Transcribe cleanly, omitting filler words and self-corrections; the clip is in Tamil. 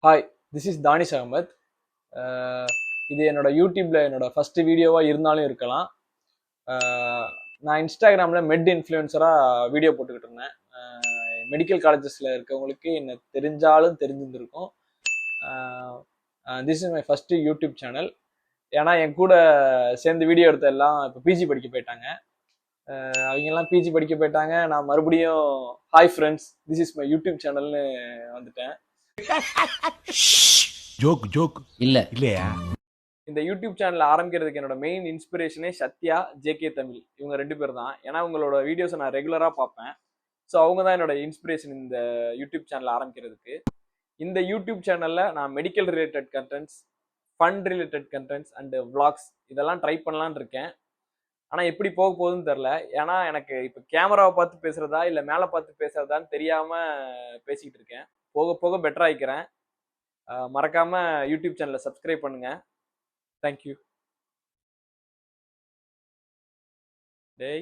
Hi, this is Danish Ahmed. இது என்னோட யூடியூப்ல என்னோட ஃபர்ஸ்ட் வீடியோவா இருந்தாலும் இருக்கலாம். நான் இன்ஸ்டாகிராம்ல மெட் இன்ஃப்ளூயன்சராக வீடியோ போட்டுக்கிட்டு இருந்தேன். மெடிக்கல் காலேஜஸில் இருக்கவங்களுக்கு என்ன தெரிஞ்சாலும் தெரிஞ்சிருந்திருக்கும். This is my first YouTube channel. ஏன்னா என் கூட சேர்ந்து வீடியோ எடுத்த எல்லாம் இப்போ பிஜி படிக்க போயிட்டாங்க. அவங்கெல்லாம் பிஜி படிக்க போயிட்டாங்க. நான் மறுபடியும் hi friends, this is my YouTube சேனல்னு வந்துட்டேன். ஜோக் ஜோக் இல்ல இல்லையா? இந்த யூடியூப் சேனல் ஆரம்பிக்கிறதுக்கு என்னோட மெயின் இன்ஸ்பிரேஷனே சத்யா, ஜேகே தமிழ், இவங்க 2 பேர் தான். ஏன்னா உங்களோட வீடியோஸை நான் ரெகுலராக பார்ப்பேன். ஸோ அவங்க தான் என்னோட இன்ஸ்பிரேஷன் இந்த யூடியூப் சேனல் ஆரம்பிக்கிறதுக்கு. இந்த யூடியூப் சேனலில் நான் medical related contents, fund related contents and vlogs இதெல்லாம் ட்ரை பண்ணலான்னு இருக்கேன். ஆனால் எப்படி போக போகுதுன்னு தெரில. ஏன்னா எனக்கு இப்போ கேமராவை பார்த்து பேசுகிறதா இல்லை மேலே பார்த்து பேசுகிறதான்னு தெரியாமல் பேசிக்கிட்டு இருக்கேன். போக போக பெட்டர் ஆகிக்கிறேன். மறக்காமல் யூடியூப் சேனலை சப்ஸ்கிரைப் பண்ணுங்கள். Thank you. Day.